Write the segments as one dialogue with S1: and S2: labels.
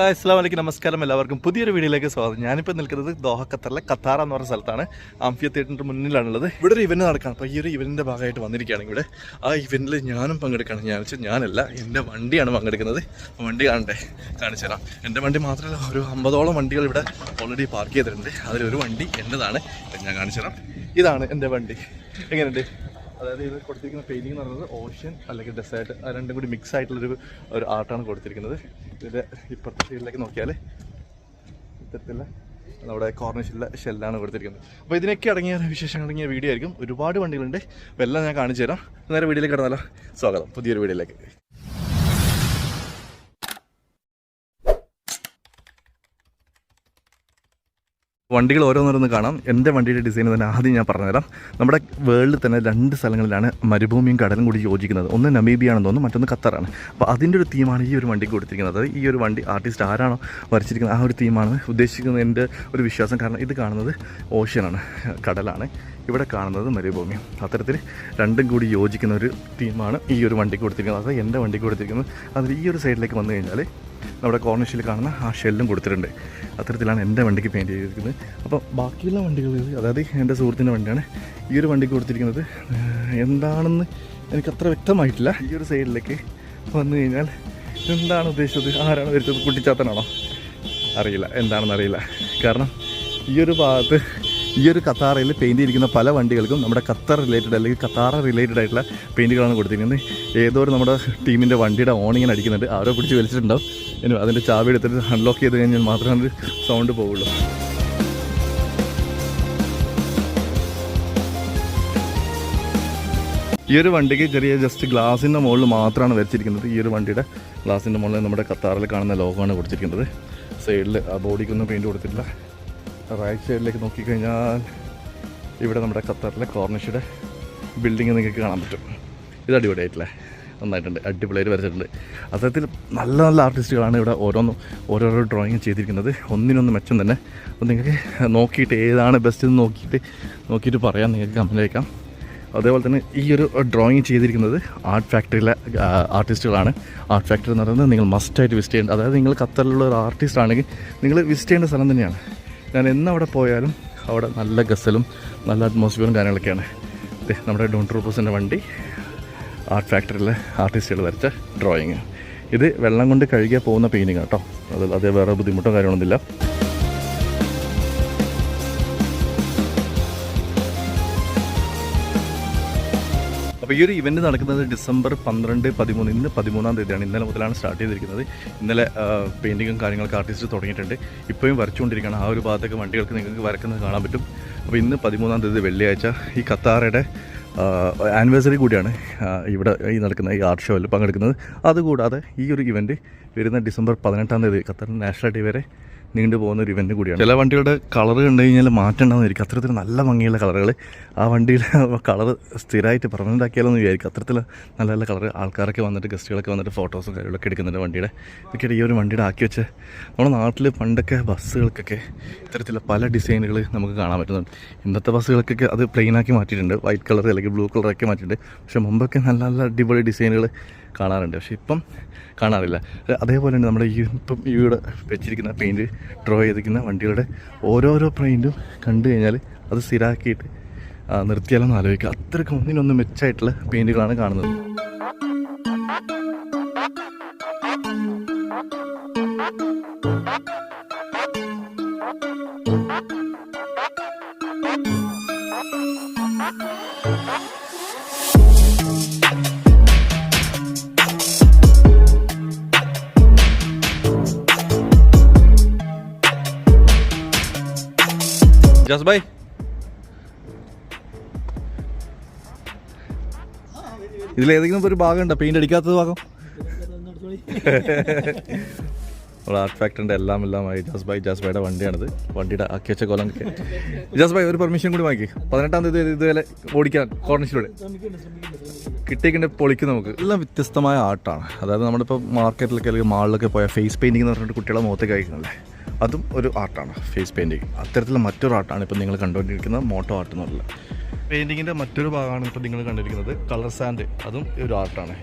S1: അസ്സലാമു അലൈക്കും, നമസ്കാരം. എല്ലാവർക്കും പുതിയൊരു വീഡിയോയിലേക്ക് സ്വാഗതം. ഞാനിപ്പോൾ നിൽക്കുന്നത് ദോഹ ഖത്തറിലെ ഖത്താറ എന്ന് പറഞ്ഞ സ്ഥലത്താണ്. ആംഫിയ തിയേറ്ററിൻ്റെ മുന്നിലാണുള്ളത്. ഇവിടെ ഒരു ഇവന്റ് നടക്കുകയാണ്. അപ്പോൾ ഈ ഒരു ഇവന്റിൻ്റെ ഭാഗമായിട്ട് വന്നിരിക്കുകയാണെങ്കിൽ ഇവിടെ ആ ഇവന്റിൽ ഞാനും പങ്കെടുക്കുകയാണ്. ഞാനല്ല, എൻ്റെ വണ്ടിയാണ് പങ്കെടുക്കുന്നത്. വണ്ടി കാണിച്ചു തരാം. എൻ്റെ വണ്ടി മാത്രമല്ല, ഒരു 50ഓളം വണ്ടികൾ ഇവിടെ ഓൾറെഡി പാർക്ക് ചെയ്തിട്ടുണ്ട്. അതിലൊരു വണ്ടി എൻ്റെതാണ്. ഞാൻ കാണിച്ചു തരാം. ഇതാണ് എൻ്റെ വണ്ടി. എങ്ങനെയുണ്ട്? അതായത് ഇത് കൊടുത്തിരിക്കുന്ന പെയിൻറ്റിംഗ് എന്ന് പറയുന്നത് ഓഷ്യൻ അല്ലെങ്കിൽ ഡെസേർട്ട്, അത് രണ്ടും കൂടി മിക്സ് ആയിട്ടുള്ളൊരു ആർട്ടാണ് കൊടുത്തിരിക്കുന്നത്. ഇതിൻ്റെ ഇപ്പുറത്തെ സൈഡിലേക്ക് നോക്കിയാൽ ഇത്തരത്തിലുള്ള നമ്മുടെ കോർണിഷിലെ ഷെല്ലാണ് കൊടുത്തിരിക്കുന്നത്. അപ്പോൾ ഇതിനൊക്കെ അടങ്ങിയ വിശേഷം അടങ്ങിയ വീഡിയോ ആയിരിക്കും. ഒരുപാട് വണ്ടികളുണ്ട്. അപ്പോൾ എല്ലാം ഞാൻ കാണിച്ചു തരാം. നേരെ വീഡിയോയിലേക്ക് കടന്നാലോ? സ്വാഗതം പുതിയൊരു വീഡിയോയിലേക്ക്. വണ്ടികൾ ഓരോന്നോരോന്ന് കാണാം. എൻ്റെ വണ്ടിയുടെ ഡിസൈൻ തന്നെ ആദ്യം ഞാൻ പറഞ്ഞുതരാം. നമ്മുടെ വേൾഡിൽ തന്നെ 2 സ്ഥലങ്ങളിലാണ് മരുഭൂമിയും കടലും കൂടി യോജിക്കുന്നത്. ഒന്ന് നമീബിയാണെന്ന് തോന്നുന്നു, മറ്റൊന്ന് ഖത്തറാണ്. അപ്പോൾ അതിൻ്റെ ഒരു തീമാണ് ഈ ഒരു വണ്ടിക്ക് കൊടുത്തിരിക്കുന്നത്. അതായത് ഈ ഒരു വണ്ടി ആർട്ടിസ്റ്റ് ആരാണോ വരച്ചിരിക്കുന്നത് ആ ഒരു തീമാണ് ഉദ്ദേശിക്കുന്നത് എൻ്റെ ഒരു വിശ്വാസം. കാരണം ഇത് കാണുന്നത് ഓഷ്യനാണ്, കടലാണ്. ഇവിടെ കാണുന്നത് മരുഭൂമിയും. അത്തരത്തിൽ രണ്ടും കൂടി യോജിക്കുന്ന ഒരു തീമാണ് ഈ ഒരു വണ്ടിക്ക് കൊടുത്തിരിക്കുന്നത്. അതായത് എൻ്റെ വണ്ടിക്ക് കൊടുത്തിരിക്കുന്നത്. അതിൽ ഈ ഒരു സൈഡിലേക്ക് വന്നു കഴിഞ്ഞാൽ നമ്മുടെ കോർണിഷിൽ കാണുന്ന ആ ഷെല്ലും കൊടുത്തിട്ടുണ്ട്. അത്തരത്തിലാണ് എൻ്റെ വണ്ടിക്ക് പെയിൻറ്റ് ചെയ്തിരിക്കുന്നത്. അപ്പോൾ ബാക്കിയുള്ള വണ്ടികൾ, അതായത് എൻ്റെ സുഹൃത്തിൻ്റെ വണ്ടിയാണ് ഈ ഒരു വണ്ടിക്ക് കൊടുത്തിരിക്കുന്നത്. എന്താണെന്ന് എനിക്കത്ര വ്യക്തമായിട്ടില്ല. ഈ ഒരു സൈഡിലേക്ക് വന്നു കഴിഞ്ഞാൽ എന്താണ് ഉദ്ദേശിച്ചത്, ആരാണ് വരുന്നത്, കുട്ടിച്ചാത്തനാണോ അറിയില്ല, എന്താണെന്ന് അറിയില്ല. കാരണം ഈ ഒരു ഭാഗത്ത് ഈ ഒരു ഖത്താറയിൽ പെയിൻറ്റ് ചെയ്തിരിക്കുന്ന പല വണ്ടികൾക്കും നമ്മുടെ ഖത്തർ റിലേറ്റഡ് അല്ലെങ്കിൽ ഖത്താറ റിലേറ്റഡ് ആയിട്ടുള്ള പെയിൻറ്റുകളാണ് കൊടുത്തിരിക്കുന്നത്. ഏതോ ഒരു നമ്മുടെ ടീമിൻ്റെ വണ്ടിയുടെ ഓണിങ്ങനെ അടിക്കുന്നുണ്ട്. ആരോ പിടിച്ച് വലിച്ചിട്ടുണ്ടാവും. ഇനി അതിൻ്റെ ചാവി എടുത്തിട്ട് അൺലോക്ക് ചെയ്ത് കഴിഞ്ഞാൽ മാത്രമേ അത് സൗണ്ട് പോവുള്ളൂ. ഈ ഒരു വണ്ടിക്ക് ചെറിയ ജസ്റ്റ് ഗ്ലാസിൻ്റെ മുകളിൽ മാത്രമാണ് വരച്ചിരിക്കുന്നത്. ഈ ഒരു വണ്ടിയുടെ ഗ്ലാസിൻ്റെ മുകളിൽ നമ്മുടെ ഖത്താറിൽ കാണുന്ന ലോഗോയാണ് കൊടുത്തിരിക്കുന്നത്. സൈഡിൽ ആ ബോഡിക്കൊന്നും പെയിൻറ്റ് കൊടുത്തിട്ടില്ല. റൈറ്റ് സൈഡിലേക്ക് നോക്കിക്കഴിഞ്ഞാൽ ഇവിടെ നമ്മുടെ ഖത്തറിലെ കോർണിഷിയുടെ ബിൽഡിങ് നിങ്ങൾക്ക് കാണാൻ പറ്റും. ഇത് അടിപൊളിയായിട്ടില്ലേ, നന്നായിട്ടുണ്ട്, അടിപൊളിയായിട്ട് വരച്ചിട്ടുണ്ട്. അത്തരത്തിൽ നല്ല നല്ല ആർട്ടിസ്റ്റുകളാണ് ഇവിടെ ഓരോരോ ഡ്രോയിങ് ചെയ്തിരിക്കുന്നത്. ഒന്നിനൊന്ന് മെച്ചം തന്നെ. അപ്പോൾ നിങ്ങൾക്ക് നോക്കിയിട്ട് ഏതാണ് ബെസ്റ്റ് എന്ന് നോക്കിയിട്ട് പറയാം, നിങ്ങൾക്ക് കമൻറ്റ് അയക്കാം. അതേപോലെ തന്നെ ഈ ഒരു ഡ്രോയിങ് ചെയ്തിരിക്കുന്നത് ആർട്ട് ഫാക്ടറിയിലെ ആർട്ടിസ്റ്റുകളാണ്. ആർട്ട് ഫാക്ടറി എന്ന് പറയുന്നത് നിങ്ങൾ മസ്റ്റായിട്ട് വിസിറ്റ് ചെയ്യേണ്ട, അതായത് നിങ്ങൾ ഖത്തറിലുള്ള ഒരു ആർട്ടിസ്റ്റ് ആണെങ്കിൽ നിങ്ങൾ വിസിറ്റ് ചെയ്യേണ്ട സ്ഥലം തന്നെയാണ്. ഞാൻ എന്നവിടെ പോയാലും അവിടെ നല്ല ഗസലും നല്ല അറ്റ്മോസ്ഫിയറും കാര്യങ്ങളൊക്കെയാണ്. നമ്മുടെ ഡോൺ ട്രൂപ്പേഴ്സിൻ്റെ വണ്ടി, ആർട്ട് ഫാക്ടറിയിലെ ആർട്ടിസ്റ്റുകൾ വരച്ച ഡ്രോയിങ്. ഇത് വെള്ളം കൊണ്ട് കഴുകിയാൽ പോകുന്ന പെയിൻറ്റിങ് കേട്ടോ. അതേ വേറെ ബുദ്ധിമുട്ടോ കാര്യങ്ങളൊന്നുമില്ല. അപ്പോൾ ഈ ഒരു ഇവൻറ്റ് നടക്കുന്നത് ഡിസംബർ 12, 13, ഇന്ന് 13-ാം തീയതിയാണ്. ഇന്നലെ മുതലാണ് സ്റ്റാർട്ട് ചെയ്തിരിക്കുന്നത്. ഇന്നലെ പെയിൻറ്റിങ്ങും കാര്യങ്ങളൊക്കെ ആർട്ടിസ്റ്റ് തുടങ്ങിയിട്ടുണ്ട്. ഇപ്പോഴും വരച്ചുകൊണ്ടിരിക്കുകയാണ്. ആ ഒരു ഭാഗത്തൊക്കെ വണ്ടികൾക്ക് നിങ്ങൾക്ക് വരക്കുന്നത് കാണാൻ പറ്റും. അപ്പോൾ ഇന്ന് 13-ാം തീയതി വെള്ളിയാഴ്ച ഈ ഖത്താറയുടെ ആനിവേഴ്സറി കൂടിയാണ് ഇവിടെ ഈ നടക്കുന്ന ഈ ആർട്ട് ഷോയിൽ പങ്കെടുക്കുന്നത്. അതുകൂടാതെ ഈ ഒരു ഇവൻറ്റ് വരുന്ന ഡിസംബർ 18-ാം തീയതി ഖത്തർ നാഷണൽ ഡേ വരെ നീണ്ടു പോകുന്ന ഒരു ഇവൻറ്റ് കൂടിയാണ്. ചില വണ്ടികളുടെ കളർ കണ്ടു കഴിഞ്ഞാൽ മാറ്റം ഉണ്ടാകുന്നതായിരിക്കും. അത്തരത്തിൽ നല്ല ഭംഗിയുള്ള കളറുകൾ. ആ വണ്ടിയുടെ കളർ സ്ഥിരമായിട്ട് പെർമനൻ്റ് ആക്കിയാലോ എന്ന് വിചാരിക്കും. അത്തരത്തിൽ നല്ല നല്ല കളർ. ആൾക്കാരൊക്കെ വന്നിട്ട്, ഗസ്റ്റുകളൊക്കെ വന്നിട്ട് ഫോട്ടോസും കാര്യങ്ങളൊക്കെ എടുക്കുന്നുണ്ട് വണ്ടിയുടെ. ഇതൊക്കെ ഈ ഒരു വണ്ടിയുടെ ആക്കി വെച്ച് നമ്മുടെ നാട്ടിൽ പണ്ടൊക്കെ ബസ്സുകൾക്കൊക്കെ ഇത്തരത്തിലുള്ള പല ഡിസൈനുകൾ നമുക്ക് കാണാൻ പറ്റുന്നുണ്ട്. ഇന്നത്തെ ബസ്സുകൾക്കൊക്കെ അത് പ്ലെയിനാക്കി മാറ്റിയിട്ടുണ്ട്, വൈറ്റ് കളർ അല്ലെങ്കിൽ ബ്ലൂ കളറൊക്കെ മാറ്റിയിട്ടുണ്ട്. പക്ഷേ മുമ്പൊക്കെ നല്ല നല്ല അടിപൊളി ഡിസൈനുകൾ കാണാറുണ്ട്, പക്ഷേ ഇപ്പം കാണാറില്ല. അതേപോലെ തന്നെ നമ്മുടെ ഇപ്പം ഇവിടെ വെച്ചിരിക്കുന്ന പെയിൻറ്റ് ഡ്രോ ചെയ്തിരിക്കുന്ന വണ്ടികളുടെ ഓരോരോ പെയിൻറ്റും കണ്ടു കഴിഞ്ഞാൽ അത് സ്ഥിരമാക്കിയിട്ട് നിർത്തിയാലൊന്ന് ആലോചിക്കുക. അത്രയ്ക്ക് ഒന്നിനൊന്ന് മെച്ചമായിട്ടുള്ള പെയിൻറ്റുകളാണ് കാണുന്നത്. ജസ് ഭായ്, ഇതിലേതെങ്കിലും ഒരു ഭാഗം ഉണ്ടോ പെയിൻ്റ് അടിക്കാത്തത് ഭാഗം? ആർട്ട് ഫാക്ടറിൻ്റെ എല്ലാമായി ജസ് ഭായിയുടെ വണ്ടിയാണിത്. വണ്ടിയുടെ ആക്കി വെച്ച കൊലമൊക്കെ ജസ് ഭായ് ഒരു പെർമിഷൻ കൂടി വാങ്ങി 18-ാം തീയതി ഇതുപോലെ ഓടിക്കാൻ കോർണിഷിലൂടെ കിട്ടിയേക്കിൻ്റെ പൊളിക്കും. നമുക്ക് എല്ലാം വ്യത്യസ്തമായ ആർട്ടാണ്. അതായത് നമ്മളിപ്പോൾ മാർക്കറ്റിലൊക്കെ അല്ലെങ്കിൽ മാളിലൊക്കെ പോയാൽ ഫേസ് പെയിൻറ്റിംഗ് എന്ന് പറഞ്ഞിട്ട് കുട്ടികളെ മുഖത്തേക്ക് അയക്കുന്നില്ലേ, അതും ഒരു ആർട്ടാണ്, ഫേസ് പെയിൻറ്റിങ്. അത്തരത്തിലുള്ള മറ്റൊരു ആർട്ടാണ് ഇപ്പോൾ നിങ്ങൾ കണ്ടുകൊണ്ടിരിക്കുന്ന മോട്ടോ ആർട്ട് എന്ന് പറയുന്നത്. പെയിൻറ്റിങ്ങിൻ്റെ മറ്റൊരു ഭാഗമാണ് ഇപ്പോൾ നിങ്ങൾ കണ്ടിരിക്കുന്നത്, കളർ സാൻഡ്. അതും ഒരു ആർട്ടാണ്.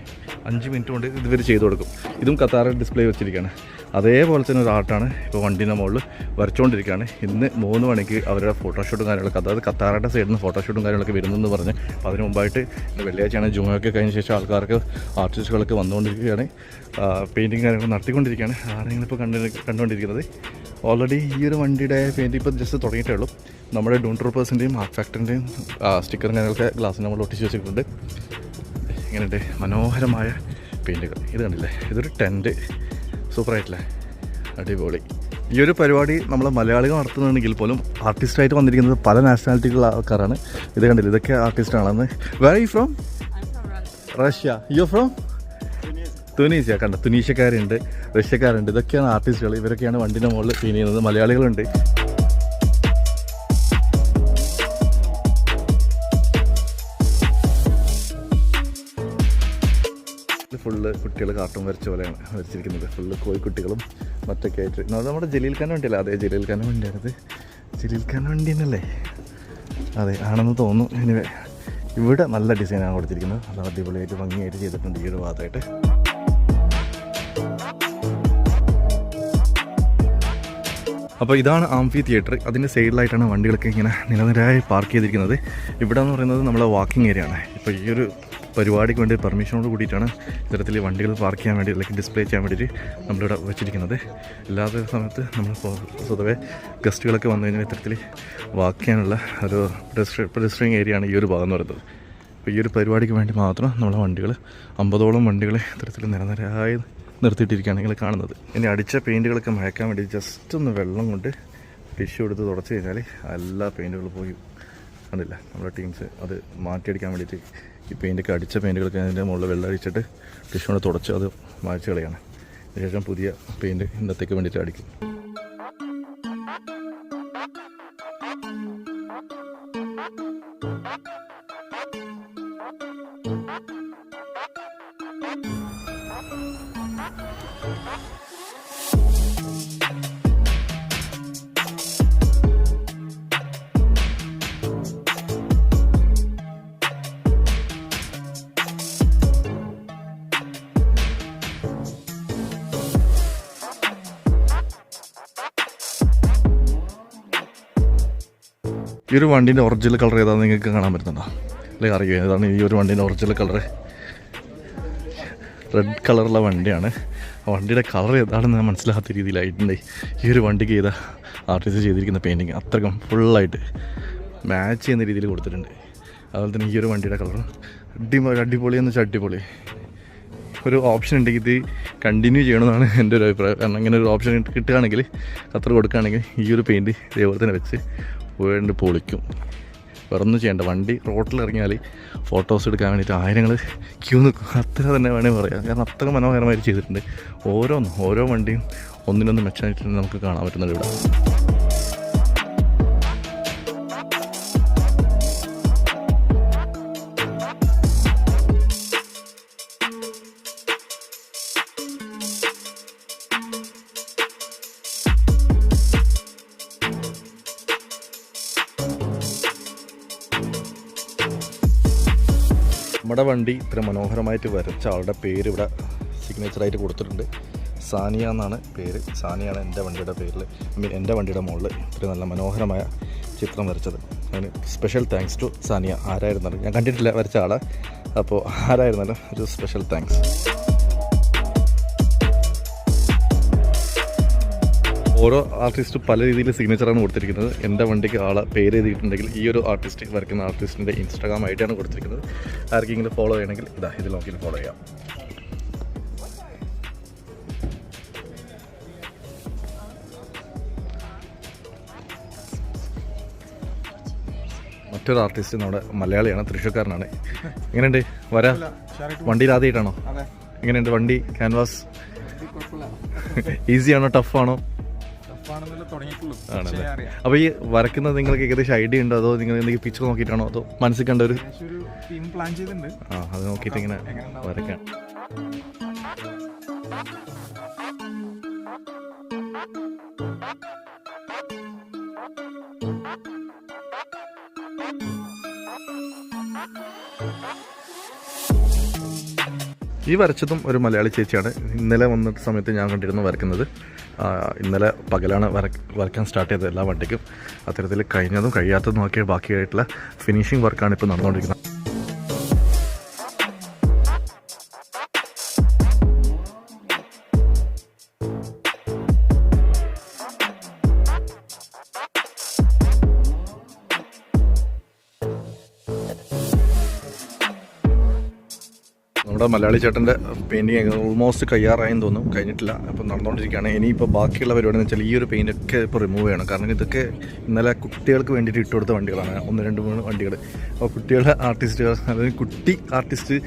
S1: 5 മിനിറ്റ് കൊണ്ട് ഇതുവരെ ചെയ്ത് കൊടുക്കും. ഇതും ഖത്താർ ഡിസ്പ്ലേ വെച്ചിരിക്കുകയാണ്. അതേപോലെ തന്നെ ഒരു ആർട്ടാണ് ഇപ്പോൾ വണ്ടീൻ്റെ മുകളിൽ വരച്ചുകൊണ്ടിരിക്കുകയാണ്. ഇന്ന് 3 മണിക്ക് അവരുടെ ഫോട്ടോഷൂട്ടും കാര്യങ്ങളൊക്കെ, അതായത് ഖത്താറിൻ്റെ സൈഡിൽ നിന്ന് ഫോട്ടോഷൂട്ടും കാര്യങ്ങളൊക്കെ വരുന്നെന്ന് പറഞ്ഞ്, അപ്പോൾ അതിന് മുമ്പായിട്ട് വെള്ളിയാഴ്ചയാണ് ജുമയൊക്കെ കഴിഞ്ഞ ശേഷം ആൾക്കാർക്ക് ആർട്ടിസ്റ്റുകളൊക്കെ വന്നുകൊണ്ടിരിക്കുകയാണ്, പെയിൻറ്റിങ് കാര്യങ്ങൾ നടത്തിക്കൊണ്ടിരിക്കുകയാണ്. അതാണ് നിങ്ങളിപ്പോൾ കണ്ടുകൊണ്ടിരിക്കുന്നത്. ഓൾറെഡി ഈ ഒരു വണ്ടിയുടെ പെയിൻറ്റ് ഇപ്പോൾ ജസ്റ്റ് തുടങ്ങിയിട്ടേ ഉള്ളൂ. നമ്മുടെ ഡൂൺ ട്രൂപ്പേഴ്സിൻ്റെയും ആർട്ട് ഫാക്ടറിൻ്റെയും സ്റ്റിക്കറും കാര്യങ്ങളൊക്കെ ഗ്ലാസ്സിൽ നമ്മൾ ഒട്ടിച്ച് വെച്ചിട്ടുണ്ട്. ഇങ്ങനെയുണ്ട് മനോഹരമായ പെയിൻറ്റുകൾ. ഇത് കണ്ടില്ലേ, ഇതൊരു ടെൻറ്റ്, സൂപ്പറായിട്ടില്ലേ, അടിപൊളി. ഈ ഒരു പരിപാടി നമ്മൾ മലയാളികൾ നടത്തുന്നുണ്ടെങ്കിൽ പോലും ആർട്ടിസ്റ്റായിട്ട് വന്നിരിക്കുന്നത് പല നാഷണാലിറ്റികളുള്ള ആൾക്കാരാണ്. ഇത് കണ്ടില്ല, ഇതൊക്കെ ആർട്ടിസ്റ്റാണെന്ന്. Where you from? Russia. You from? Tunisia. കണ്ട, തുനീഷ്യക്കാരുണ്ട്, റഷ്യക്കാരുണ്ട്. ഇതൊക്കെയാണ് ആർട്ടിസ്റ്റുകൾ. ഇവരൊക്കെയാണ് വണ്ടിൻ്റെ മുകളിൽ സീൻ ചെയ്യുന്നത്. മലയാളികളുണ്ട്. ഫുള്ള് കുട്ടികൾ കാർട്ടൂൺ വരച്ച പോലെയാണ് വരച്ചിരിക്കുന്നത്. ഫുള്ള് കോഴിക്കുട്ടികളും മറ്റൊക്കെ ആയിട്ട്. നമ്മുടെ ജലീൽ ഖാൻ വണ്ടിയല്ലേ? അതെ, ജലീൽ ഖാൻ വണ്ടിയാണത്. ജലീൽ ഖാൻ വണ്ടി തന്നെയല്ലേ? അതെ, ആണെന്ന് തോന്നുന്നു. ഇനി ഇവിടെ നല്ല ഡിസൈനാണ് കൊടുത്തിരിക്കുന്നത്. അത് അടിപൊളിയായിട്ട് ഭംഗിയായിട്ട് ചെയ്തിട്ടുണ്ട് ഈ ഒരു ഭാഗത്തായിട്ട്. അപ്പോൾ ഇതാണ് ആംഫി തിയേറ്റർ. അതിൻ്റെ സൈഡിലായിട്ടാണ് വണ്ടികളൊക്കെ ഇങ്ങനെ നിരനിരയായി പാർക്ക് ചെയ്തിരിക്കുന്നത്. ഇവിടെ എന്ന് പറയുന്നത് നമ്മളെ വാക്കിംഗ് ഏരിയ ആണ്. ഇപ്പോൾ ഈ ഒരു പരിപാടിക്ക് വേണ്ടി പെർമിഷനോട് കൂടിയിട്ടാണ് ഇത്തരത്തിൽ വണ്ടികൾ പാർക്ക് ചെയ്യാൻ വേണ്ടി, അല്ലെങ്കിൽ ഡിസ്പ്ലേ ചെയ്യാൻ വേണ്ടിയിട്ട് നമ്മളിവിടെ വെച്ചിരിക്കുന്നത്. അല്ലാത്ത സമയത്ത് നമ്മൾ പൊതുവെ ഗസ്റ്റുകളൊക്കെ വന്നു കഴിഞ്ഞാൽ ഇത്തരത്തിൽ വാക്ക് ചെയ്യാനുള്ള ഒരു പെഡസ്ട്രിയൻ ഏരിയ ആണ് ഈ ഒരു ഭാഗം എന്ന് പറയുന്നത്. അപ്പോൾ ഈ ഒരു പരിപാടിക്ക് വേണ്ടി മാത്രം നമ്മളെ വണ്ടികൾ 50ഓളം വണ്ടികൾ ഇത്തരത്തിൽ നിരനിരയായി നിർത്തിയിട്ടിരിക്കുകയാണ് നിങ്ങൾ കാണുന്നത്. ഇനി അടിച്ച പെയിൻറ്റുകളൊക്കെ മയക്കാൻ വേണ്ടി ജസ്റ്റ് ഒന്ന് വെള്ളം കൊണ്ട് ടിഷ്യൂ എടുത്ത് തുടച്ച് കഴിഞ്ഞാൽ എല്ലാ പെയിൻറ്റുകളും പോയി. കണ്ടില്ല, നമ്മുടെ ടീംസ് അത് മാറ്റിയടിക്കാൻ വേണ്ടിയിട്ട് ഈ പെയിൻറ്റൊക്കെ അടിച്ച പെയിൻറ്റുകളൊക്കെ അതിൻ്റെ മുകളിൽ വെള്ളം അടിച്ചിട്ട് ടിഷ്യൂ കൊണ്ട് തുടച്ച് അത് മായ്ച്ച് കളയാണ്. അതിനുശേഷം പുതിയ പെയിൻറ്റ് ഇന്നത്തേക്ക് വേണ്ടിയിട്ട് അടിക്കും. ഈ ഒരു വണ്ടീൻ്റെ ഒറിജിനൽ കളർ ഏതാണെന്ന് നിങ്ങൾക്ക് കാണാൻ പറ്റുന്നുണ്ടോ? അല്ലെങ്കിൽ അറിയുമോ ഏതാണ് ഈ ഒരു വണ്ടീൻ്റെ ഒറിജിനൽ കളർ? റെഡ് കളറുള്ള വണ്ടിയാണ്. വണ്ടിയുടെ കളർ ഏതാണെന്ന് മനസ്സിലാകാത്ത രീതിയിലായിട്ടുണ്ട് ഈ ഒരു വണ്ടിക്ക് ചെയ്ത ആർട്ടിസ്റ്റ് ചെയ്തിരിക്കുന്ന പെയിൻറ്റിങ്. അത്രക്കും ഫുള്ളായിട്ട് മാച്ച് ചെയ്യുന്ന രീതിയിൽ കൊടുത്തിട്ടുണ്ട്. അതുപോലെ തന്നെ ഈ ഒരു വണ്ടിയുടെ കളർ അടിപൊളി എന്ന് വെച്ചാൽ അടിപൊളി. ഒരു ഓപ്ഷൻ ഉണ്ടെങ്കിൽ ഇത് കണ്ടിന്യൂ ചെയ്യണമെന്നാണ് എൻ്റെ ഒരു അഭിപ്രായം. കാരണം ഇങ്ങനെ ഒരു ഓപ്ഷൻ കിട്ടുകയാണെങ്കിൽ, അത്ര കൊടുക്കുകയാണെങ്കിൽ ഈ ഒരു പെയിൻറ്റ് ഇതേപോലെ തന്നെ വെച്ച് വീണ്ടും പൊളിക്കും. വേറൊന്നും ചെയ്യേണ്ട. വണ്ടി റോട്ടിൽ ഇറങ്ങിയാൽ ഫോട്ടോസ് എടുക്കാൻ വേണ്ടിയിട്ട് ആയിരങ്ങൾ ക്യൂ നിൽക്കും. അത്ര തന്നെ വേണമെങ്കിൽ പറയാം. കാരണം അത്ര മനോഹരമായിട്ട് ചെയ്തിട്ടുണ്ട്. ഓരോ വണ്ടിയും ഒന്നിനൊന്ന് മെച്ചമായിട്ട് നമുക്ക് കാണാൻ പറ്റുന്നുണ്ട് ഇവിടെ. നമ്മുടെ വണ്ടി ഇത്ര മനോഹരമായിട്ട് വരച്ച ആളുടെ പേര് ഇവിടെ സിഗ്നേച്ചറായിട്ട് കൊടുത്തിട്ടുണ്ട്. സാനിയ എന്നാണ് പേര്. സാനിയാണ് എൻ്റെ വണ്ടിയുടെ പേരിൽ, എൻ്റെ വണ്ടിയുടെ മുകളിൽ ഇത്ര നല്ല മനോഹരമായ ചിത്രം വരച്ചത്. അതിന് സ്പെഷ്യൽ താങ്ക്സ് ടു സാനിയ. ആരായിരുന്നാലും ഞാൻ കണ്ടിട്ടില്ല വരച്ച ആളെ, അപ്പോൾ ആരായിരുന്നാലും ഒരു സ്പെഷ്യൽ താങ്ക്സ്. ഓരോ ആർട്ടിസ്റ്റും പല രീതിയിൽ സിഗ്നേച്ചറാണ് കൊടുത്തിരിക്കുന്നത്. എൻ്റെ വണ്ടിക്ക് ആളെ പേര് എഴുതിയിട്ടുണ്ടെങ്കിൽ ഈ ഒരു ആർട്ടിസ്റ്റ് വരയ്ക്കുന്ന ആർട്ടിസ്റ്റിൻ്റെ ഇൻസ്റ്റാഗ്രാം ഐ ഡിയാണ് കൊടുത്തിരിക്കുന്നത്. ആർക്കെങ്കിലും ഫോളോ ചെയ്യണമെങ്കിൽ ഇതിൽ നോക്കി ഫോളോ ചെയ്യാം. മറ്റൊരു ആർട്ടിസ്റ്റ് നമ്മുടെ മലയാളിയാണ്, തൃശ്ശൂർക്കാരനാണ്. എങ്ങനെയുണ്ട് വണ്ടിയിൽ ആദ്യമായിട്ടാണോ? എങ്ങനെയുണ്ട് വണ്ടി? ക്യാൻവാസ് ഈസിയാണോ ടഫാണോ? ആണല്ലേ. അപ്പോൾ ഈ വരയ്ക്കുന്നത് നിങ്ങൾക്ക് ഏകദേശം ഐഡിയ ഉണ്ടോ, അതോ നിങ്ങൾ എന്തെങ്കിലും പിക്ചർ നോക്കിയിട്ടാണോ, അതോ മനസ്സിൽ കണ്ട ഒരു പ്ലാൻ ചെയ്തിട്ടുണ്ട്? അത് നോക്കിയിട്ട് ഇങ്ങനെ വരയ്ക്കാൻ. ഈ വരച്ചതും ഒരു മലയാളി ചേച്ചിയാണ്. ഇന്നലെ വന്ന സമയത്ത് ഞാൻ കണ്ടിരുന്നു വരക്കുന്നത്. ഇന്നലെ പകലാണ് വരയ്ക്കാൻ സ്റ്റാർട്ട് ചെയ്തത് എല്ലാ വണ്ടിക്കും. അത്തരത്തിൽ കഴിഞ്ഞതും കഴിയാത്തതും ഒക്കെ ബാക്കിയായിട്ടുള്ള ഫിനിഷിംഗ് വർക്കാണ് ഇപ്പോൾ നടന്നുകൊണ്ടിരിക്കുന്നത്. നമ്മുടെ മലയാളി ചേട്ടൻ്റെ പെയിൻറ്റിങ് ഓൾമോസ്റ്റ് കഴിയാറായെന്ന് തോന്നും, കഴിഞ്ഞിട്ടില്ല. അപ്പോൾ നടന്നുകൊണ്ടിരിക്കുകയാണ്. ഇനിയിപ്പോൾ ബാക്കിയുള്ള പരിപാടി എന്ന് വെച്ചാൽ ഈ ഒരു പെയിൻ്റൊക്കെ ഇപ്പോൾ റിമൂവ് ചെയ്യണം. കാരണം ഇതൊക്കെ ഇന്നലെ കുട്ടികൾക്ക് വേണ്ടിയിട്ട് ഇട്ട് കൊടുത്ത വണ്ടികളാണ്, 1, 2, 3 വണ്ടികൾ. അപ്പോൾ കുട്ടികളുടെ ആർട്ടിസ്റ്റുകൾ, അതായത് കുട്ടി ആർട്ടിസ്റ്റ്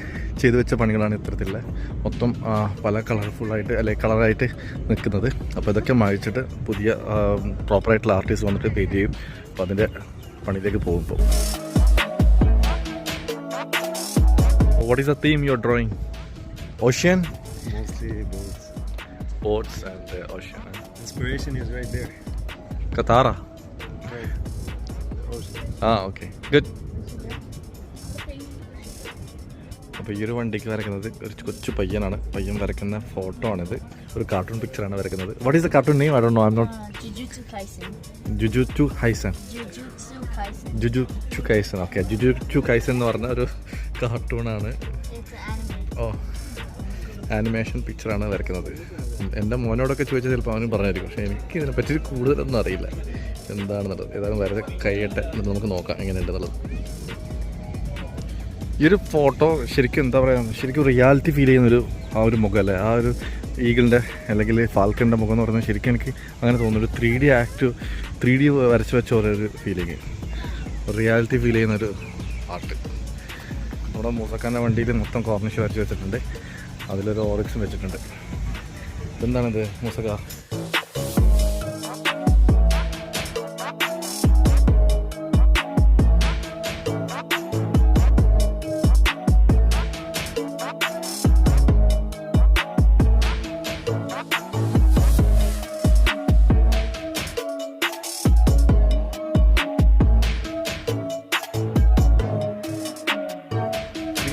S1: ചെയ്തു വെച്ച പണികളാണ് ഇത്തരത്തിലുള്ള മൊത്തം പല കളർഫുള്ളായിട്ട് അല്ലെങ്കിൽ കളറായിട്ട് നിൽക്കുന്നത്. അപ്പോൾ ഇതൊക്കെ മായിച്ചിട്ട് പുതിയ പ്രോപ്പറായിട്ടുള്ള ആർട്ടിസ്റ്റ് വന്നിട്ട് പെയിൻറ്റ് ചെയ്യും. അപ്പോൾ അതിൻ്റെ പണിയിലേക്ക് പോകുമ്പോൾ what is the theme you're drawing? Ocean?
S2: Mostly boats.
S1: Boats and ocean.
S2: Inspiration is right there.
S1: Katara?
S2: Right. Ocean.
S1: Okay. Good. അപ്പോൾ ഈ ഒരു വണ്ടിക്ക് വരയ്ക്കുന്നത് ഒരു കൊച്ചു പയ്യനാണ്. പയ്യൻ വരയ്ക്കുന്ന ഫോട്ടോ ആണിത്. ഒരു കാർട്ടൂൺ പിക്ചറാണ് വരയ്ക്കുന്നത്. What is the cartoon name? I don't know. I am not. Jujutsu Kaisen. Okay, Jujutsu Kaisen എന്ന് പറഞ്ഞ ഒരു കാർട്ടൂണാണ്. ആനിമേഷൻ പിക്ചറാണ് വരയ്ക്കുന്നത്. എൻ്റെ മോനോടൊക്കെ ചോദിച്ചാൽ ചിലപ്പോൾ അവനും പറഞ്ഞായിരിക്കും. പക്ഷേ എനിക്ക് ഇതിനെപ്പറ്റി കൂടുതലൊന്നും അറിയില്ല എന്താണെന്നുള്ളത്. ഏതായാലും വരച്ച് കഴിയട്ടെ, എന്നിട്ട് നമുക്ക് നോക്കാം എങ്ങനെയുണ്ടെന്നുള്ളത്. ഈ ഒരു ഫോട്ടോ ശരിക്കും എന്താ പറയുക, ശരിക്കും റിയാലിറ്റി ഫീൽ ചെയ്യുന്നൊരു ആ ഒരു മുഖം അല്ലേ, ആ ഒരു ഈഗിളിൻ്റെ അല്ലെങ്കിൽ ഫാൽക്കണിൻ്റെ മുഖം എന്ന് പറയുന്നത് ശരിക്കും എനിക്ക് അങ്ങനെ തോന്നുന്നു. ഒരു 3D വരച്ച് വെച്ച ഓരോരു ഫീലിങ്, റിയാലിറ്റി ഫീൽ ചെയ്യുന്നൊരു ആർട്ട്. നമ്മുടെ മൂസക്കാൻ്റെ വണ്ടിയിൽ മൊത്തം കോർണിഷ് വരച്ച് വെച്ചിട്ടുണ്ട്. അതിലൊരു ഓറിക്സും വെച്ചിട്ടുണ്ട്. എന്താണിത് മൂസക്ക?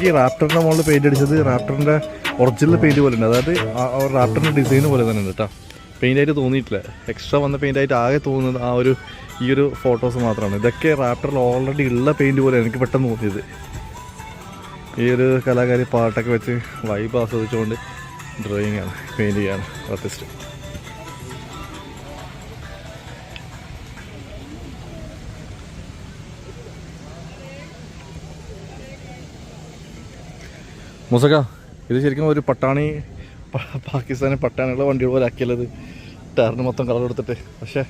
S1: ഈ റാപ്റ്ററിൻ്റെ മുകളിൽ പെയിൻ്റ് അടിച്ചത് റാപ്റ്ററിൻ്റെ ഒറിജിനൽ പെയിൻറ്റ് പോലെ ഉണ്ട്. അതായത് റാപ്റ്ററിൻ്റെ ഡിസൈൻ പോലെ തന്നെ ഉണ്ട് കേട്ടോ. പെയിൻ്റായിട്ട് തോന്നിയിട്ടില്ല. എക്സ്ട്രാ വന്ന പെയിൻ്റായിട്ട് ആകെ തോന്നുന്നത് ഈ ഒരു ഫോട്ടോസ് മാത്രമാണ്. ഇതൊക്കെ റാപ്റ്ററിൽ ഓൾറെഡി ഉള്ള പെയിൻറ്റ് പോലെ എനിക്ക് പെട്ടെന്ന് തോന്നിയത്. ഈ ഒരു കലാകാരി പാട്ടൊക്കെ വെച്ച് വൈബ് ആസ്വദിച്ചുകൊണ്ട് ഡ്രോയിങ് ആണ്, പെയിൻറ്റ് ചെയ്യാണ് ആർട്ടിസ്റ്റ്. മൂസക്ക, ഇത് ശരിക്കും ഒരു പാകിസ്ഥാനി പട്ടാണിയുള്ള വണ്ടികൾ പോലെ ആക്കിയുള്ളത്. ടയറിന് മൊത്തം കളർ കൊടുത്തിട്ട്. പക്ഷേ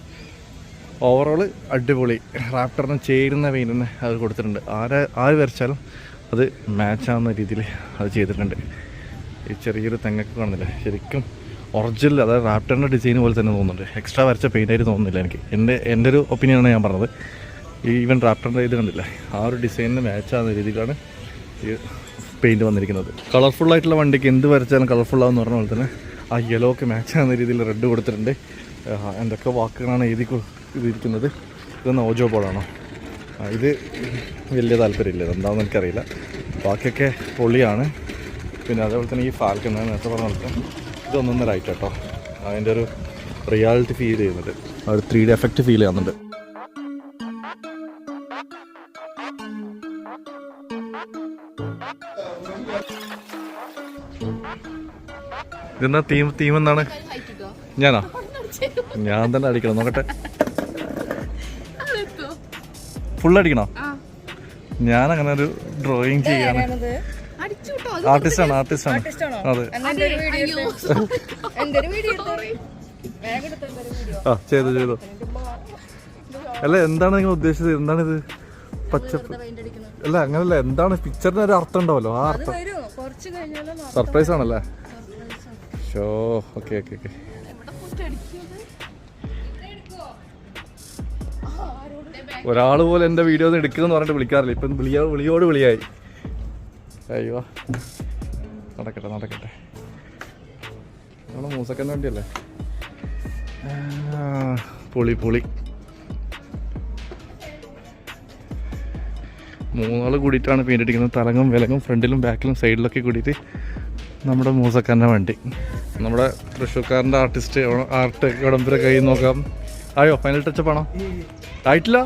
S1: ഓവറോൾ അടിപൊളി. റാപ്റ്ററിന് ചേരുന്ന പെയിൻറ്റിന് അത് കൊടുത്തിട്ടുണ്ട്. ആര് വരച്ചാലും അത് മാച്ചാവുന്ന രീതിയിൽ അത് ചെയ്തിട്ടുണ്ട്. ഈ ചെറിയൊരു തെങ്ങൊക്കെ കാണുന്നില്ല, ശരിക്കും ഒറിജിനൽ, അതായത് റാപ്റ്ററിൻ്റെ ഡിസൈൻ പോലെ തന്നെ തോന്നുന്നുണ്ട്. എക്സ്ട്രാ വരച്ച പെയിൻ്റായിട്ട് തോന്നുന്നില്ല എനിക്ക്. എൻ്റെ ഒരു ഒപ്പീനിയനാണ് ഞാൻ പറഞ്ഞത്. ഈവൻ റാപ്റ്ററിൻ്റെ ഇത് കണ്ടില്ല, ആ ഒരു ഡിസൈനിന് മാച്ചാവുന്ന രീതിയിലാണ് ഈ പെയിൻറ്റ് വന്നിരിക്കുന്നത്. കളർഫുള്ളായിട്ടുള്ള വണ്ടിക്ക് എന്ത് വരച്ചാലും കളർഫുള്ളാവെന്ന് പറഞ്ഞ പോലെ തന്നെ ആ യെല്ലോ ഒക്കെ മാച്ചാകുന്ന രീതിയിൽ റെഡ് കൊടുത്തിട്ടുണ്ട്. എന്തൊക്കെ വാക്കുകളാണ് എഴുതിയിരിക്കുന്നത്. ഇതൊന്ന് ഓജോ ബോർഡാണോ? ഇത് വലിയ താല്പര്യമില്ല, എന്താണെന്ന് എനിക്കറിയില്ല. ബാക്കിയൊക്കെ പൊളിയാണ്. പിന്നെ അതേപോലെ തന്നെ ഈ ഫാൽക്കൺ നേരത്തെ പറഞ്ഞ പോലെ തന്നെ ഇതൊന്നൊന്നര ആയിട്ട് കേട്ടോ. അതിൻ്റെ ഒരു റിയാലിറ്റി ഫീൽ ചെയ്യുന്നുണ്ട്, ആ ഒരു 3D എഫക്റ്റ് ഫീൽ ചെയ്യുന്നുണ്ട്. ഇതെന്നാ തീം എന്താണ്? ഞാൻ തന്നെ അടിക്കണം, നോക്കട്ടെ. ഫുൾ അടിക്കണോ? ഞാനങ്ങനെ ഒരു ഡ്രോയിങ് ചെയ്യാണ്. ആർട്ടിസ്റ്റാണ്. അതെ, ചെയ്തു. അല്ല, എന്താണ് നിങ്ങൾ ഉദ്ദേശിച്ചത്? എന്താണിത്? പച്ചപ്പ് അല്ല, അങ്ങനല്ല. എന്താണ് പിക്ചറിന് ഒരു അർത്ഥം ഉണ്ടാവല്ലോ, ആ അർത്ഥം. സർപ്രൈസ് ആണല്ലേ? Show, okay. ഒരാൾ പോലെ എൻ്റെ വീഡിയോ എടുക്കുമെന്ന് പറഞ്ഞിട്ട് വിളിക്കാറില്ല. ഇപ്പം വിളിയോട് വിളിയായി. അയ്യോ, നടക്കട്ടെ. നമ്മളെ മൂസക്കൻ്റെ വണ്ടിയല്ലേ? പൊളി. 3 ആൾ കൂടിയിട്ടാണ് പെയിൻ്റ് അടിക്കുന്നത്. തലങ്ങും വിലങ്ങും ഫ്രണ്ടിലും ബാക്കിലും സൈഡിലൊക്കെ കൂടിയിട്ട് നമ്മുടെ മൂസക്കാരൻ്റെ വണ്ടി, നമ്മുടെ തൃശ്ശൂർക്കാരൻ്റെ ആർട്ട് ഉടമ്പര കയ്യിൽ നോക്കാം. ആയോ ഫൈനൽ ടച്ചപ്പ് ആണോ? ആയിട്ടില്ല.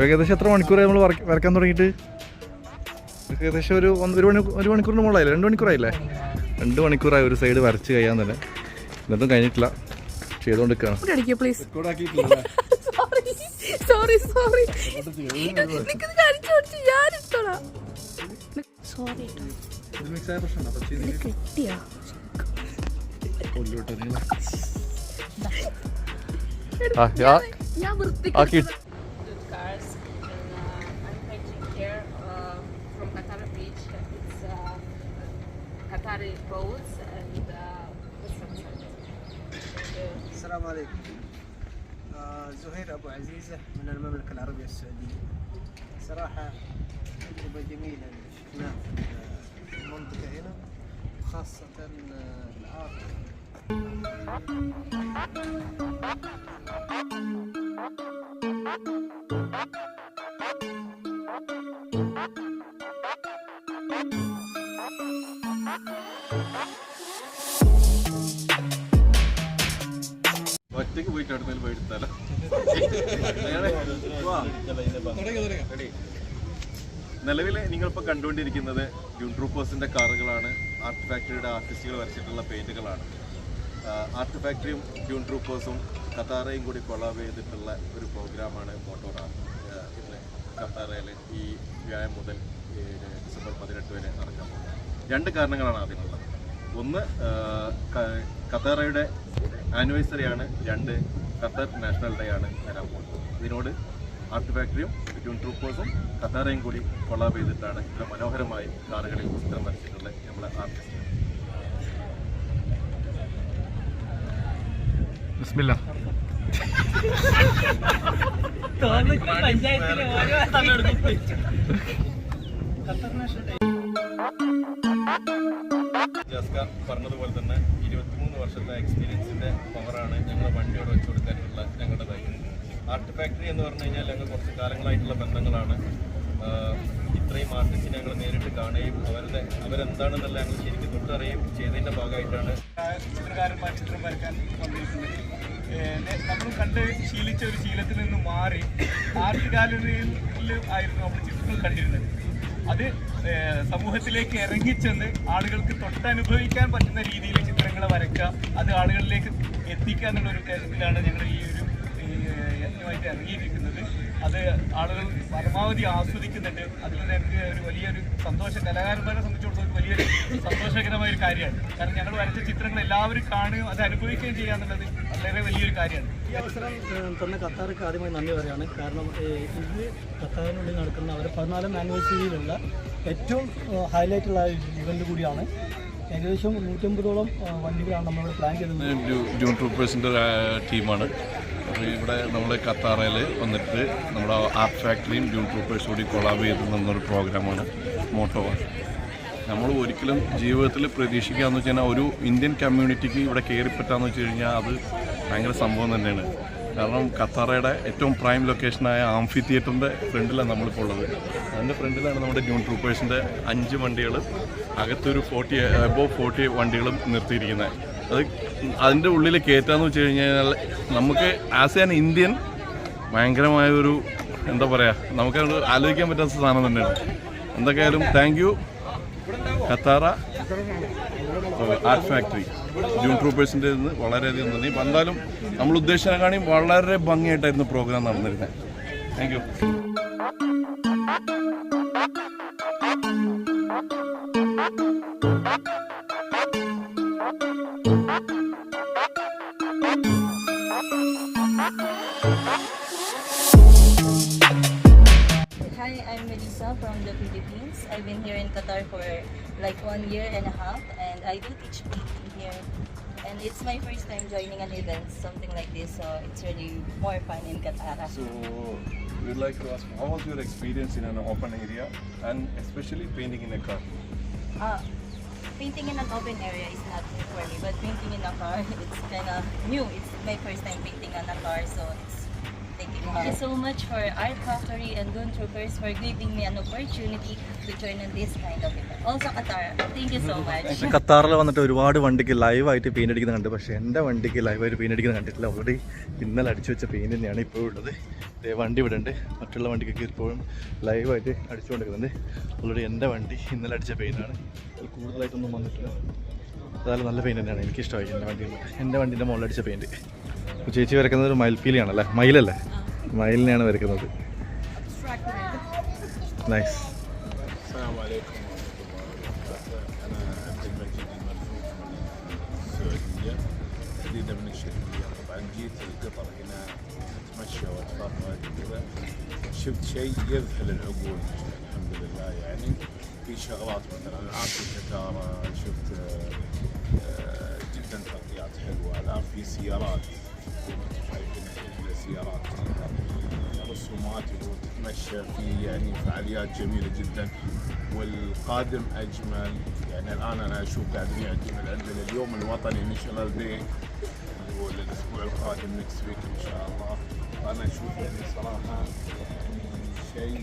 S1: ഏകദേശം എത്ര മണിക്കൂറായി നമ്മൾ വരയ്ക്കാൻ തുടങ്ങിയിട്ട്? ഏകദേശം ഒരു മണിക്കൂറിന് മുകളിലായില്ലേ? 2 മണിക്കൂറായില്ലേ? 2 മണിക്കൂറായി ഒരു സൈഡ് വരച്ച് കഴിയാൻ തന്നെ. എന്നിട്ടും കഴിഞ്ഞിട്ടില്ല, ചെയ്തുകൊണ്ടിരിക്കുകയാണ്.
S3: Qatari roads and
S4: السلام عليكم. زهير أبو عزيزة من المملكة العربية السعودية. صراحة تجربة جميلة اللي شفناها في المنطقة هنا، خاصة الآرت.
S1: ഒറ്റയ്ക്ക് പോയിട്ട് അടുത്തേൽ പോയി എടുത്താലോ? നിലവിൽ നിങ്ങളിപ്പോൾ കണ്ടുകൊണ്ടിരിക്കുന്നത് ഡ്യൂൺ ട്രൂപ്പേഴ്സിൻ്റെ കാറുകളാണ്. ആർട്ട് ഫാക്ടറിയുടെ ആർട്ടിസ്റ്റുകൾ വരച്ചിട്ടുള്ള പെയിൻറ്റുകളാണ്. ആർട്ട് ഫാക്ടറിയും ഡ്യൂൺ ട്രൂപ്പേഴ്സും ഖത്താറയും കൂടി കൊളാബ് ചെയ്തിട്ടുള്ള ഒരു പ്രോഗ്രാമാണ് മോട്ടോർ ആർട്ട്. ഇന്ന് ഖത്താറയിൽ ഈ വ്യാഴം മുതൽ ഡിസംബർ 18 വരെ നടക്കാൻ പോകുന്നത്. 2 കാരണങ്ങളാണ് അതിനുള്ളത്. ഒന്ന്, ഖത്താറയുടെ ആനിവേഴ്സറിയാണ്. 2, ഖത്തർ നാഷണൽ ഡേ ആണ് വരാൻ പോകുന്നത്. ഇതിനോട് ആർട്ട് ഫാക്ടറിയും ഡ്യൂൺ ട്രൂപ്പേഴ്സും ഖത്താറയും കൂടി കൊളാബ് ചെയ്തിട്ടാണ് ഇത്ര മനോഹരമായി കാറുകളിൽ ചിത്രം വരച്ചിട്ടുള്ള നമ്മളെ ആർട്ടിസ്റ്റ്. ബിസ്മില്ലാ. ജാസ്ക പറഞ്ഞതുപോലെ തന്നെ 23 വർഷത്തെ എക്സ്പീരിയൻസിൻ്റെ പവറാണ് ഞങ്ങൾ വണ്ടിയോട് വെച്ചു കൊടുക്കാനുള്ള ഞങ്ങളുടെ ധൈര്യം. ആർട്ട് ഫാക്ടറി എന്ന് പറഞ്ഞു കഴിഞ്ഞാൽ ഞങ്ങൾ കുറച്ച് കാലങ്ങളായിട്ടുള്ള ബന്ധങ്ങളാണ്. ഇത്രയും ആർട്ടിസ്റ്റിനെ ഞങ്ങൾ നേരിട്ട് കാണുകയും അവരെന്താണെന്നല്ല ഞങ്ങൾ ശരിക്കും തൊട്ടറിയുകയും ചെയ്തതിൻ്റെ ഭാഗമായിട്ടാണ്
S5: ചിത്രകാരന്മാർ ചിത്രം വരയ്ക്കാൻ വന്നിരിക്കുന്നത്. നമ്മൾ കണ്ട് ശീലിച്ച ഒരു ശീലത്തിൽ നിന്ന് മാറി ആർട്ട് ഗാലറിയിൽ ആയിരുന്നു നമ്മൾ ചിത്രങ്ങൾ കണ്ടിരുന്നത്. അത് സമൂഹത്തിലേക്ക് ഇറങ്ങിച്ചെന്ന് ആളുകൾക്ക് തൊട്ടനുഭവിക്കാൻ പറ്റുന്ന രീതിയിൽ ചിത്രങ്ങൾ വരയ്ക്കുക, അത് ആളുകളിലേക്ക് എത്തിക്കുക എന്നുള്ളൊരു ഉദ്ദേശത്തിലാണ് ഞങ്ങൾ ഈ ഒരു യജ്ഞമായിട്ട് ഇറങ്ങിയിരിക്കുന്നത്. അത് ആളുകൾ പരമാവധി ആസ്വദിക്കുന്നുണ്ട്. അതിൽ ഞങ്ങൾക്ക് ഒരു വലിയൊരു കലാകാരന്മാരെ സംബന്ധിച്ചിടത്തോളം വലിയൊരു സന്തോഷകരമായ ഒരു കാര്യമാണ്. കാരണം ഞങ്ങൾ വരച്ച ചിത്രങ്ങൾ എല്ലാവരും കാണുകയും അത് അനുഭവിക്കുകയും ചെയ്യുക എന്നുള്ളത് വളരെ വലിയൊരു കാര്യമാണ്.
S4: ഈ അവസരം തന്ന ഖത്താർക്ക് ആദ്യമായി നന്ദി പറയുകയാണ്. കാരണം ഇത് ഖത്താറിനുള്ളിൽ നടക്കുന്ന അവരുടെ 14ാം ആനിവേഴ്സറിയിലുള്ള ഏറ്റവും ഹൈലൈറ്റുള്ള ഇവൻ്റ് കൂടിയാണ്. ഏകദേശം 150ഓളം വണ്ടികളാണ് നമ്മളിവിടെ പ്ലാൻ ചെയ്തത്.
S6: ഡ്യൂൺ ട്രൂപ്പേഴ്സിൻ്റെ ടീമാണ്. അപ്പോൾ ഇവിടെ നമ്മൾ ഖത്താറയിൽ വന്നിട്ട് നമ്മുടെ ആർട്ട് ഫാക്ടറിയും ഡ്യൂൺ ട്രൂപ്പേഴ്സും കൂടി കൊളാബ് ചെയ്ത് നിന്നൊരു പ്രോഗ്രാമാണ് മോട്ടോ. നമ്മൾ ഒരിക്കലും ജീവിതത്തിൽ പ്രതീക്ഷിക്കാമെന്ന് വെച്ച് കഴിഞ്ഞാൽ ഒരു ഇന്ത്യൻ കമ്മ്യൂണിറ്റിക്ക് ഇവിടെ കയറിപ്പറ്റാന്ന് വെച്ച് കഴിഞ്ഞാൽ അത് ഭയങ്കര സംഭവം തന്നെയാണ്. കാരണം ഖത്താറയുടെ ഏറ്റവും പ്രൈം ലൊക്കേഷനായ ആംഫി തിയേറ്ററിൻ്റെ ഫ്രണ്ടിലാണ് നമ്മളിപ്പോൾ ഉള്ളത്. അതിൻ്റെ ഫ്രണ്ടിലാണ് നമ്മുടെ ഡ്യൂൺ ട്രൂപ്പേഴ്സിൻ്റെ 5 വണ്ടികൾ, അകത്തൊരു 40 വണ്ടികളും നിർത്തിയിരിക്കുന്നത്. അത് അതിൻ്റെ ഉള്ളിൽ കയറ്റാന്ന് വെച്ച് കഴിഞ്ഞാൽ നമുക്ക് ആസ് ആൻ ഇന്ത്യൻ ഭയങ്കരമായൊരു എന്താ പറയുക, നമുക്ക് ആലോചിക്കാൻ പറ്റാത്ത സാധനം തന്നെയാണ്. എന്തൊക്കെയായാലും thank you Katara art factory, Dune ട്രൂപ്പേഴ്സിൻ്റെ നിന്ന് വളരെയധികം നന്ദി. എന്തായാലും നമ്മൾ ഉദ്ദേശിച്ചതിനെക്കാളും വളരെ ഭംഗിയായിട്ടായിരുന്നു പ്രോഗ്രാം നടന്നിരുന്നത്. Thank you.
S3: Hi, I'm Melissa from the Philippines. I've been here in Qatar for like 1 year and a half, and I do teach painting here. And it's my first time joining an event, something like this, so it's really more fun in Qatar.
S6: So we'd like to ask, how was your experience in an open area and especially painting in a car?
S3: Painting in an open area is not new for me, but painting in a car, it's kind of new. It's my first time painting on a car, so it's taking Thank you so much for Art Factory and Dune Troopers for giving me an opportunity to join in this kind of event. Also Qatar, thank you so much.
S1: ഖത്താറിൽ വന്നിട്ട് ഒരുപാട് വണ്ടിക്ക് ലൈവായിട്ട് paint അടിക്കുന്നത് കണ്ട്, പക്ഷേ എൻ്റെ വണ്ടിക്ക് ലൈവായിട്ട് പെയിൻ്റ് അടിക്കുന്നത് കണ്ടിട്ടില്ല. ഓൾറെഡി ഇന്നലെ അടിച്ചു വെച്ച പെയിൻറ് തന്നെയാണ് ഇപ്പോൾ ഉള്ളത്. വണ്ടി ഇവിടെ ഉണ്ട്. മറ്റുള്ള വണ്ടിക്കൊക്കെ ഇപ്പോഴും ലൈവായിട്ട് അടിച്ചുകൊണ്ടിരിക്കുന്നുണ്ട്. ഓൾറെഡി എൻ്റെ വണ്ടി ഇന്നലെ അടിച്ച പെയിൻ്റാണ്. അതിൽ കൂടുതലായിട്ടൊന്നും വന്നിട്ടില്ല. അതായത് നല്ല പെയിൻറ് തന്നെയാണ്, എനിക്കിഷ്ടമായി എൻ്റെ വണ്ടീൻ്റെ മുകളിൽ അടിച്ച പെയിൻറ്. ചേച്ചി വരയ്ക്കുന്നത് ഒരു മയിൽപ്പീലിയാണല്ലേ, മയിലല്ലേ? മയിലിനെയാണ് വരയ്ക്കുന്നത്. നൈസ്.
S7: السلام عليكم ورحمة الله وبركاته. أنا عبد المجيد المرفوع من السعودية، جديدة من الشرقية. طبعا جيت القطر هنا أتمشى وأتفرج وكذا، شفت شيء يذهل العقول الحمد لله. يعني في شغلات مثلا الآن في كتارة شفت جدا تغطيات حلوة. الآن في سيارات شايفين السيارات رسومات وتتمشى في يعني فعاليات جميلة جدا، والقادم أجمل. يعني الآن أنا أشوف قاعدين يعدون عندنا اليوم الوطني ناشونال داي اللي هو الأسبوع القادم نكست ويك إن شاء الله. وأنا أشوف يعني صراحة شيء.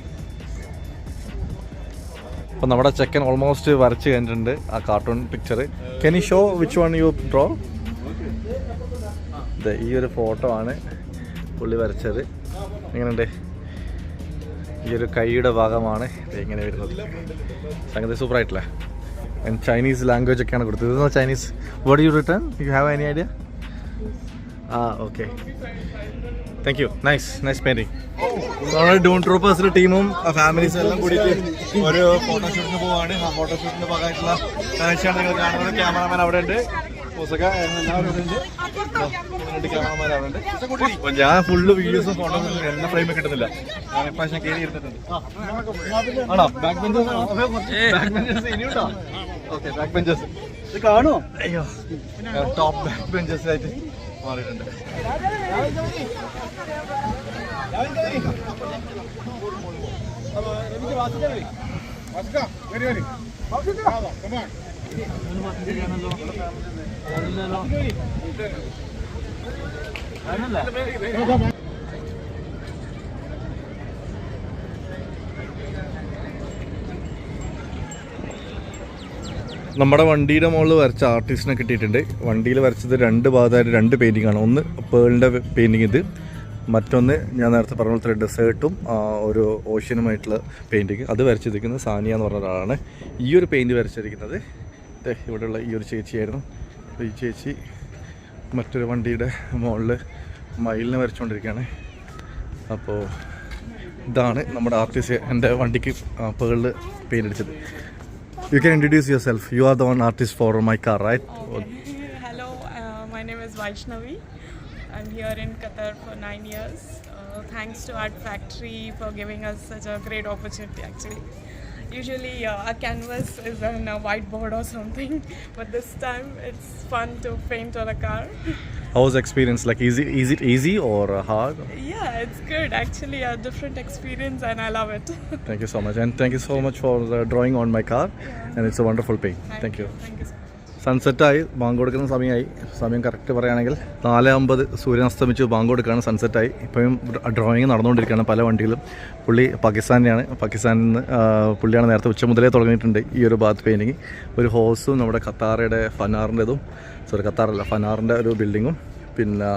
S1: അപ്പോൾ നമ്മുടെ ചെക്കൻ ഓൾമോസ്റ്റ് വരച്ച് കഴിഞ്ഞിട്ടുണ്ട് ആ cartoon picture. Can you show which one U draw? ഈ ഒരു ഫോട്ടോ ആണ് പുള്ളി വരച്ചത്. എങ്ങനെയുണ്ട്? ഈ ഒരു കൈയുടെ ഭാഗമാണ് ഇങ്ങനെ വരുന്നത്. സംഗതി സൂപ്പറായിട്ടില്ലേ? ചൈനീസ് ലാംഗ്വേജ് ഒക്കെയാണ് കൊടുത്തത്. ഇത് Chinese. What you return? You have any idea? Okay, thank you. Nice painting. നമ്മുടെ ഡൂൺ ട്രൂപ്പേഴ്സിൻ്റെ ടീമും ഫാമിലീസും എല്ലാം കൂടിയിട്ട് ഒരു ഫോട്ടോഷൂട്ടിന് പോവാണ്. ആ ഫോട്ടോഷൂട്ടിൻ്റെ ഭാഗമായിട്ടുള്ള കാഴ്ചയാണ് നിങ്ങൾ കാണുന്നത്. ക്യാമറാമാൻ അവിടെ ഉണ്ട്, എല്ലാവരും ഉണ്ട്, ക്യാമറമാൻ അവിടെ ഉണ്ട്. അപ്പോൾ ഞാൻ ഫുള്ള് വീഡിയോസും ഫോട്ടോസും എന്നെ ഫ്രെയിമിൽ കിട്ടുന്നില്ല. ഞാൻ ഇപ്രാവശ്യം കയറി ഇരുന്നിട്ടുണ്ട്. ആണോ? ബാക്ക് ബെഞ്ചേഴ്സ് ഇനിയുണ്ടോ? ഓക്കെ, ബാക്ക് ബെഞ്ചേഴ്സ് ഇത് കാണുമോ? അയ്യോ, ടോപ്പ് ബാക്ക് ബെഞ്ചേഴ്സ് ആയിട്ട് മാറിയിട്ടുണ്ട്. നമ്മുടെ വണ്ടിയുടെ മുകളിൽ വരച്ച ആർട്ടിസ്റ്റിനെ കിട്ടിയിട്ടുണ്ട്. വണ്ടിയിൽ വരച്ചത് രണ്ട് ഭാഗത്തായിട്ട് രണ്ട് പെയിൻറ്റിംഗ് ആണ്. ഒന്ന് പേളിൻ്റെ പെയിൻറ്റിങ്, ഇത് മറ്റൊന്ന് ഞാൻ നേരത്തെ പറഞ്ഞ പോലത്തെ ഡെസേർട്ടും ഒരു ഓഷ്യനുമായിട്ടുള്ള പെയിൻറ്റിങ്. അത് വരച്ചിരിക്കുന്നത് സാനിയ എന്ന് പറഞ്ഞ ഒരാളാണ്. ഈ ഒരു പെയിൻറ്റ് വരച്ചിരിക്കുന്നത് ഇവിടെയുള്ള ഈ ഒരു ചേച്ചിയായിരുന്നു. ഈ ചേച്ചി മറ്റൊരു വണ്ടിയുടെ മുകളിൽ മയിലിനെ വരച്ചുകൊണ്ടിരിക്കുകയാണ്. അപ്പോൾ ഇതാണ് നമ്മുടെ ആർട്ടിസ്റ്റ് എൻ്റെ വണ്ടിക്ക് പേളിൽ പെയിൻറ്റ് അടിച്ചത്. You can introduce yourself. You are the one artist for my car, right?
S8: Hello, my name is Vaishnavi. I'm here in Qatar for 9 years. Thanks to Art Factory for giving us such a great opportunity actually. Usually a canvas is on a whiteboard or something, but this time it's fun to paint on a car.
S1: How was the experience? Like, is it easy or hard?
S8: Yeah, it's good actually, a different experience and I love it.
S1: Thank you so much, and thank you so much for drawing on my car, and it's a wonderful paint. Thank you.
S8: Thank you so much.
S1: സൺസെറ്റായി, ബാങ്ക് കൊടുക്കുന്ന സമയമായി. സമയം correct പറയുകയാണെങ്കിൽ 4:50 സൂര്യൻ അസ്തമിച്ച് bank കൊടുക്കുകയാണ്. സൺസെറ്റായി. ഇപ്പോഴും drawing നടന്നുകൊണ്ടിരിക്കുകയാണ് പല വണ്ടിയിലും. പുള്ളി പാകിസ്ഥാനിലാണ്. പാകിസ്ഥാനിൽ നിന്ന് പുള്ളിയാണ് നേരത്തെ ഉച്ച മുതലേ തുടങ്ങിയിട്ടുണ്ട് ഈ ഒരു ബാത്ത് പെയിൻറ്റിങ്. ഒരു ഹോസും നമ്മുടെ ഖത്താറയുടെ ഫനാറിൻ്റെതും, ഖത്താറല്ല ഫനാറിൻ്റെ ഒരു ബിൽഡിങ്ങും, പിന്നെ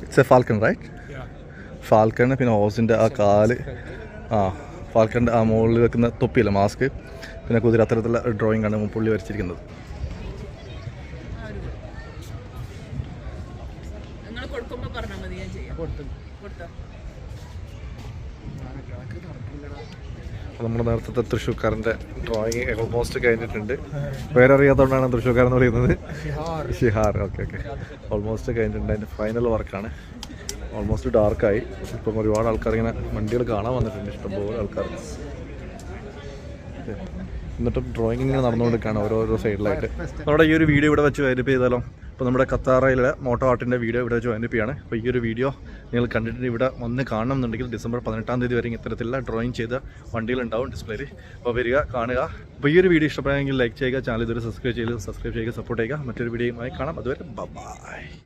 S1: it's a falcon right, falcon, പിന്നെ ഹോസിൻ്റെ ആ കാല്, ഫാൽക്കണിൻ്റെ ആ മുകളിൽ വെക്കുന്ന തൊപ്പിയില്ല, മാസ്ക്, പിന്നെ കുതിര, അത്തരത്തിലുള്ള ഡ്രോയിങ് ആണ് പുള്ളി വരച്ചിരിക്കുന്നത്. നമ്മുടെ നേരത്തെ തൃശ്ശൂർക്കാരൻ്റെ ഡ്രോയിങ് ഓൾമോസ്റ്റ് കഴിഞ്ഞിട്ടുണ്ട്. പേരറിയാത്തതുകൊണ്ടാണ് തൃശ്ശൂർക്കാരെന്ന് പറയുന്നത്. ഷിഹാർ. ഓക്കെ, ഓൾമോസ്റ്റ് കഴിഞ്ഞിട്ടുണ്ട്. അതിൻ്റെ ഫൈനൽ വർക്കാണ്. ഓൾമോസ്റ്റ് ഡാർക്കായി. ഇപ്പം ഒരുപാട് ആൾക്കാർ ഇങ്ങനെ വണ്ടികൾ കാണാൻ വന്നിട്ടുണ്ട്, ഇഷ്ടംപോലെ ആൾക്കാർ. എന്നിട്ടും ഡ്രോയിങ് ഇങ്ങനെ നടന്നുകൊണ്ടിരിക്കുകയാണ് ഓരോരോ സൈഡിലായിട്ട്. നമ്മുടെ ഈ ഒരു വീഡിയോ ഇവിടെ വെച്ച് വൈൻഡപ്പ് ചെയ്താലോ? അപ്പോൾ നമ്മുടെ ഖത്താറയിലെ മോട്ടോ ആർട്ടിൻ്റെ വീഡിയോ ഇവിടെ വെച്ച് വൈൻഡപ്പ് ചെയ്യാണ്. അപ്പോൾ ഈ ഒരു വീഡിയോ നിങ്ങൾ കണ്ടിട്ട് ഇവിടെ വന്ന് കാണണം എന്നുണ്ടെങ്കിൽ ഡിസംബർ 18-ാം തീയതി വരെ ഇത്തരത്തിലുള്ള ഡ്രോയിങ് ചെയ്ത വണ്ടികളുണ്ടാവും ഡിസ്പ്ലേയിൽ. അപ്പോൾ വരിക, കാണുക. അപ്പോൾ ഈ ഒരു വീഡിയോ ഇഷ്ടപ്പെടുകയെങ്കിൽ ലൈക്ക് ചെയ്യുക, ചാനൽ ഇതുവരെ സബ്സ്ക്രൈബ് ചെയ്യുക, സപ്പോർട്ട് ചെയ്യുക. മറ്റൊരു വീഡിയോയുമായി കാണാം. അതുവരെ ബൈ.